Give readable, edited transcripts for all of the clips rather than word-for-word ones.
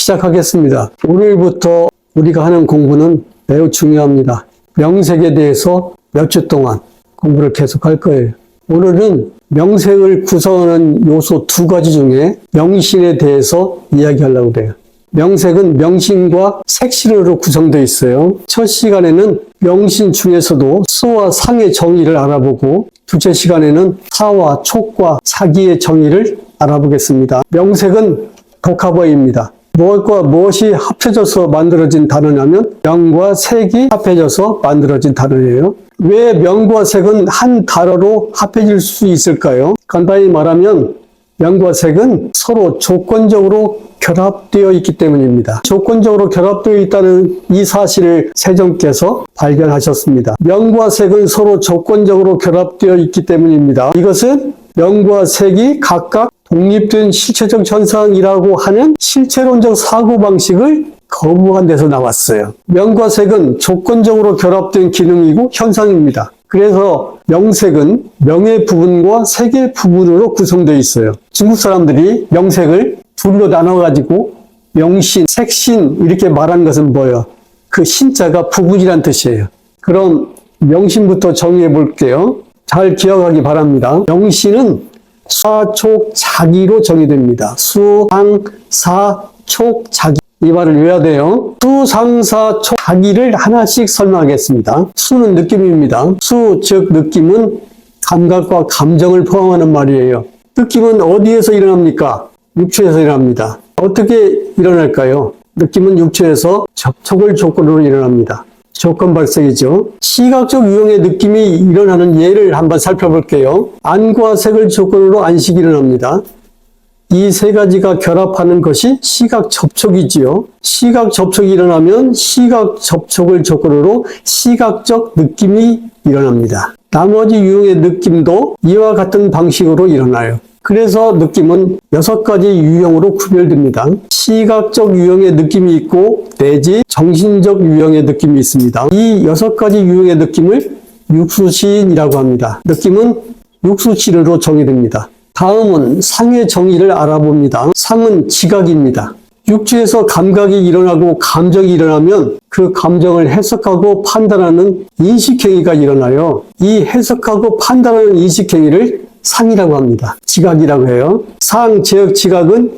시작하겠습니다. 오늘부터 우리가 하는 공부는 매우 중요합니다. 명색에 대해서 몇 주 동안 공부를 계속할 거예요. 오늘은 명색을 구성하는 요소 2가지 중에 명신에 대해서 이야기하려고 해요. 명색은 명신과 색신으로 구성되어 있어요. 첫 시간에는 명신 중에서도 수와 상의 정의를 알아보고, 둘째 시간에는 사와 촉과 사기의 정의를 알아보겠습니다. 명색은 복합어입니다. 무엇과 무엇이 합해져서 만들어진 단어냐면 명과 색이 합해져서 만들어진 단어예요. 왜 명과 색은 한 단어로 합해질 수 있을까요? 간단히 말하면 명과 색은 서로 조건적으로 결합되어 있기 때문입니다. 조건적으로 결합되어 있다는 이 사실을 세종께서 발견하셨습니다. 명과 색은 서로 조건적으로 결합되어 있기 때문입니다. 이것은 명과 색이 각각 독립된 실체적 현상이라고 하는 실체론적 사고방식을 거부한 데서 나왔어요. 명과 색은 조건적으로 결합된 기능이고 현상입니다. 그래서 명색은 명의 부분과 색의 부분으로 구성되어 있어요. 중국 사람들이 명색을 둘로 나눠가지고 명신, 색신 이렇게 말한 것은 뭐예요? 그 신자가 부분이란 뜻이에요. 그럼 명신부터 정의해 볼게요. 잘 기억하기 바랍니다. 명신은 수상사촉 자기로 정의됩니다. 수상사촉 자기. 이 말을 외워야 돼요. 수상사촉 자기를 하나씩 설명하겠습니다. 수는 느낌입니다. 수, 즉 느낌은 감각과 감정을 포함하는 말이에요. 느낌은 어디에서 일어납니까? 육체에서 일어납니다. 어떻게 일어날까요? 느낌은 육체에서 접촉을 조건으로 일어납니다. 조건 발생이죠. 시각적 유형의 느낌이 일어나는 예를 한번 살펴볼게요. 안과 색을 조건으로 안식이 일어납니다. 이 세 가지가 결합하는 것이 시각 접촉이지요. 시각 접촉이 일어나면 시각 접촉을 조건으로 시각적 느낌이 일어납니다. 나머지 유형의 느낌도 이와 같은 방식으로 일어나요. 그래서 느낌은 6가지 유형으로 구별됩니다. 시각적 유형의 느낌이 있고 내지 정신적 유형의 느낌이 있습니다. 이 6가지 유형의 느낌을 육수신이라고 합니다. 느낌은 육수신으로 정의됩니다. 다음은 상의 정의를 알아봅니다. 상은 지각입니다. 육체에서 감각이 일어나고 감정이 일어나면 그 감정을 해석하고 판단하는 인식행위가 일어나요. 이 해석하고 판단하는 인식행위를 상이라고 합니다. 지각이라고 해요. 상, 즉 지각은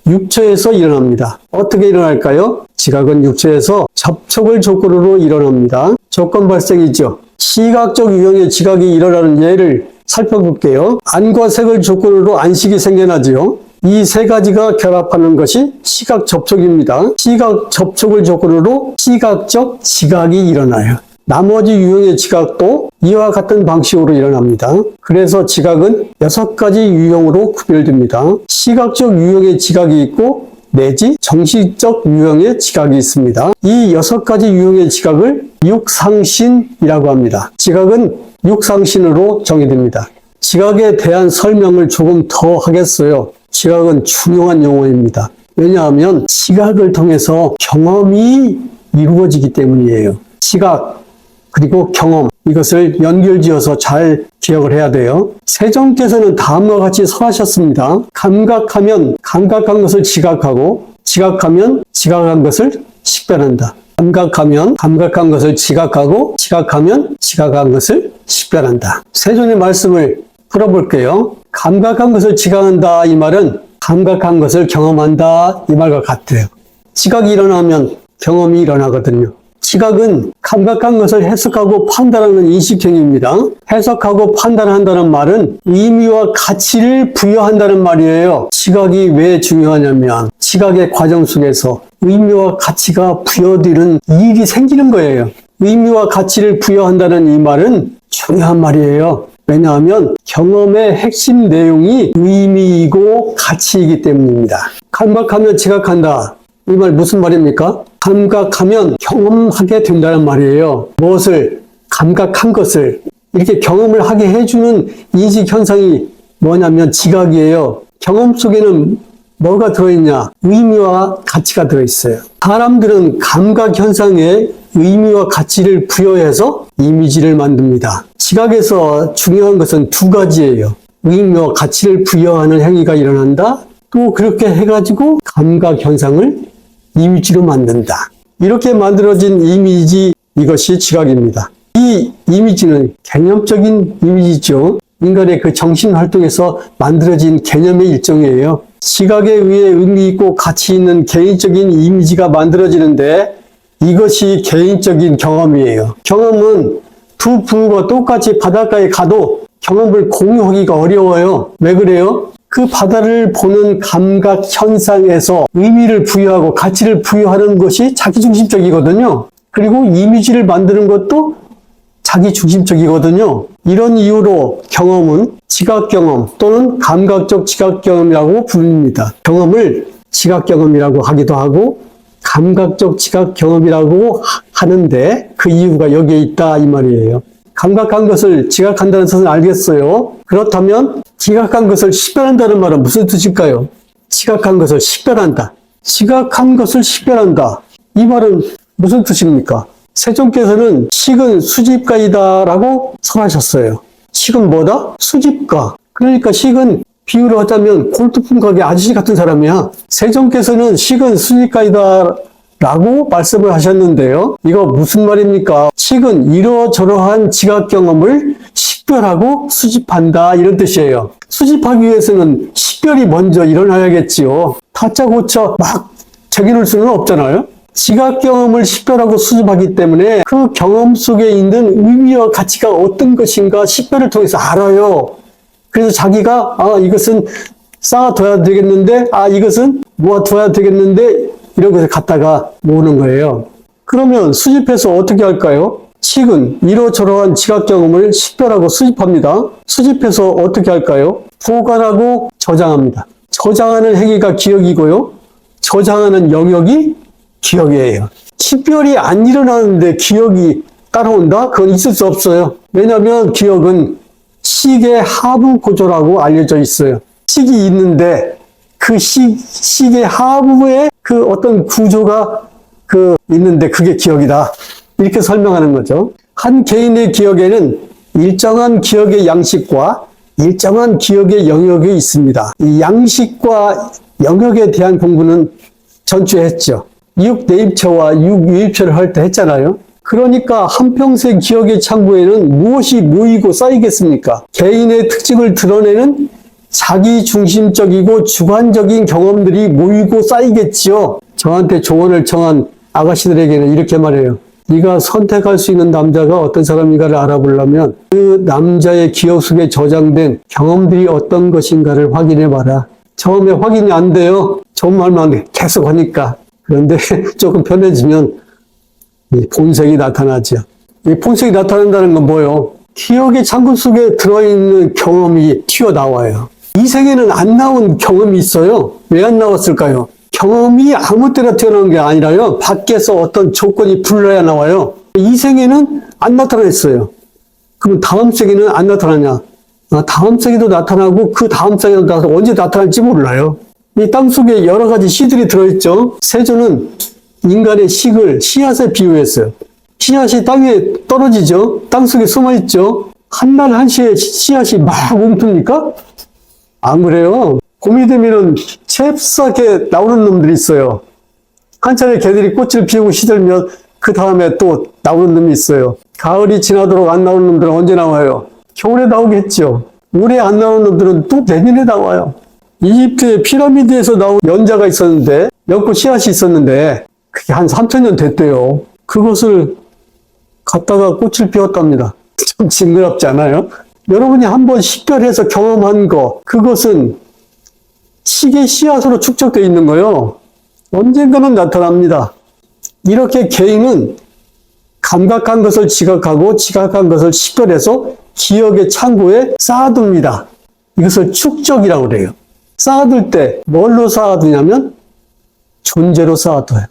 육체에서 일어납니다. 어떻게 일어날까요? 지각은 육체에서 접촉을 조건으로 일어납니다. 조건 발생이죠. 시각적 유형의 지각이 일어나는 예를 살펴볼게요. 안과 색을 조건으로 안식이 생겨나지요. 이 세 가지가 결합하는 것이 시각 접촉입니다. 시각 접촉을 조건으로 시각적 지각이 일어나요. 나머지 유형의 지각도 이와 같은 방식으로 일어납니다. 그래서 지각은 6가지 유형으로 구별됩니다. 시각적 유형의 지각이 있고 내지 정신적 유형의 지각이 있습니다. 이 6가지 유형의 지각을 육상신이라고 합니다. 지각은 육상신으로 정의됩니다. 지각에 대한 설명을 조금 더 하겠어요. 지각은 중요한 용어입니다. 왜냐하면 지각을 통해서 경험이 이루어지기 때문이에요. 지각 그리고 경험, 이것을 연결지어서 잘 기억을 해야 돼요. 세종께서는 다음과 같이 설하셨습니다. 감각하면 감각한 것을 지각하고, 지각하면 지각한 것을 식별한다. 감각하면 감각한 것을 지각하고, 지각하면 지각한 것을 식별한다. 세종의 말씀을 풀어볼게요. 감각한 것을 지각한다, 이 말은 감각한 것을 경험한다, 이 말과 같아요. 지각이 일어나면 경험이 일어나거든요. 지각은 감각한 것을 해석하고 판단하는 인식행위입니다. 해석하고 판단한다는 말은 의미와 가치를 부여한다는 말이에요. 지각이 왜 중요하냐면 지각의 과정 속에서 의미와 가치가 부여되는 일이 생기는 거예요. 의미와 가치를 부여한다는 이 말은 중요한 말이에요. 왜냐하면 경험의 핵심 내용이 의미이고 가치이기 때문입니다. 감각하면 지각한다. 이 말 무슨 말입니까? 감각하면 경험하게 된다는 말이에요. 무엇을? 감각한 것을. 이렇게 경험을 하게 해주는 인식현상이 뭐냐면 지각이에요. 경험 속에는 뭐가 들어있냐? 의미와 가치가 들어있어요. 사람들은 감각현상에 의미와 가치를 부여해서 이미지를 만듭니다. 지각에서 중요한 것은 2가지예요. 의미와 가치를 부여하는 행위가 일어난다. 또 그렇게 해가지고 감각현상을 이미지로 만든다. 이렇게 만들어진 이미지, 이것이 지각입니다. 이 이미지는 개념적인 이미지죠. 인간의 그 정신 활동에서 만들어진 개념의 일종이에요. 지각에 의해 의미 있고 가치 있는 개인적인 이미지가 만들어지는데 이것이 개인적인 경험이에요. 경험은 두 부부가 똑같이 바닷가에 가도 경험을 공유하기가 어려워요. 왜 그래요? 그 바다를 보는 감각 현상에서 의미를 부여하고 가치를 부여하는 것이 자기중심적이거든요. 그리고 이미지를 만드는 것도 자기중심적이거든요. 이런 이유로 경험은 지각경험 또는 감각적 지각경험이라고 부릅니다. 경험을 지각경험이라고 하기도 하고 감각적 지각경험이라고 하는데 그 이유가 여기에 있다 이 말이에요. 감각한 것을 지각한다는 뜻은 알겠어요. 그렇다면 지각한 것을 식별한다는 말은 무슨 뜻일까요? 지각한 것을 식별한다. 지각한 것을 식별한다. 이 말은 무슨 뜻입니까? 세종께서는 식은 수집가이다라고 설하셨어요. 식은 뭐다? 수집가. 그러니까 식은 비유를 하자면 골두품 가게 아저씨 같은 사람이야. 세종께서는 식은 수집가이다 라고 말씀을 하셨는데요. 이거 무슨 말입니까? 식은 이러저러한 지각 경험을 식별하고 수집한다 이런 뜻이에요. 수집하기 위해서는 식별이 먼저 일어나야겠지요. 다짜고짜 막 적여놓을 수는 없잖아요. 지각 경험을 식별하고 수집하기 때문에 그 경험 속에 있는 의미와 가치가 어떤 것인가 식별을 통해서 알아요. 그래서 자기가 이것은 쌓아둬야 되겠는데 이것은 모아둬야 되겠는데 이런 것을 갖다가 모으는 거예요. 그러면 수집해서 어떻게 할까요? 식은 이러저러한 지각 경험을 식별하고 수집합니다. 수집해서 어떻게 할까요? 보관하고 저장합니다. 저장하는 행위가 기억이고요. 저장하는 영역이 기억이에요. 식별이 안 일어나는데 기억이 따라온다? 그건 있을 수 없어요. 왜냐하면 기억은 식의 하부 구조라고 알려져 있어요. 식이 있는데 그 식의 하부에 그 어떤 구조가 있는데 그게 기억이다. 이렇게 설명하는 거죠. 한 개인의 기억에는 일정한 기억의 양식과 일정한 기억의 영역이 있습니다. 이 양식과 영역에 대한 공부는 전주에 했죠. 이육내입체와 육유입체를 할 때 했잖아요. 그러니까 한평생 기억의 창고에는 무엇이 모이고 쌓이겠습니까? 개인의 특징을 드러내는 자기중심적이고 주관적인 경험들이 모이고 쌓이겠지요. 저한테 조언을 청한 아가씨들에게는 이렇게 말해요. 네가 선택할 수 있는 남자가 어떤 사람인가를 알아보려면 그 남자의 기억 속에 저장된 경험들이 어떤 것인가를 확인해봐라. 처음에 확인이 안 돼요. 좋은 말만 계속 하니까. 그런데 조금 편해지면 이 본색이 나타나죠. 이 본색이 나타난다는 건 뭐예요? 기억의 창고 속에 들어있는 경험이 튀어나와요. 이 생에는 안 나온 경험이 있어요. 왜 안 나왔을까요? 경험이 아무 때나 튀어나온 게 아니라요. 밖에서 어떤 조건이 불러야 나와요. 이 생에는 안 나타났어요. 그럼 다음 생에는 안 나타나냐? 다음 생에도 나타나고 그 다음 생에도 나타나서 언제 나타날지 몰라요. 이 땅속에 여러 가지 씨들이 들어있죠. 세조는 인간의 식을 씨앗에 비유했어요. 씨앗이 땅에 떨어지죠. 땅속에 숨어있죠. 한날 한시에 씨앗이 막 움툽니까? 안 그래요. 봄이 되면은 잽싸게 나오는 놈들이 있어요. 한 차례 개들이 꽃을 피우고 시들면 그 다음에 또 나오는 놈이 있어요. 가을이 지나도록 안 나오는 놈들은 언제 나와요? 겨울에 나오겠죠. 올해 안 나오는 놈들은 또 내년에 나와요. 이집트의 피라미드에서 나온 연자가 있었는데, 연꽃 씨앗이 있었는데, 그게 한 3000년 됐대요. 그것을 갖다가 꽃을 피웠답니다. 좀 징그럽지 않아요? 여러분이 한번 식별해서 경험한 거, 그것은 식의 씨앗으로 축적되어 있는 거예요. 언젠가는 나타납니다. 이렇게 개인은 감각한 것을 지각하고 지각한 것을 식별해서 기억의 창고에 쌓아둡니다. 이것을 축적이라고 그래요. 쌓아둘 때 뭘로 쌓아두냐면 존재로 쌓아둬요.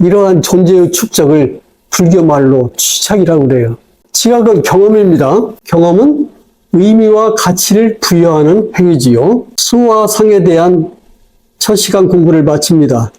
이러한 존재의 축적을 불교 말로 취착이라고 그래요. 지각은 경험입니다. 경험은 의미와 가치를 부여하는 행위지요. 수와 상에 대한 첫 시간 공부를 마칩니다.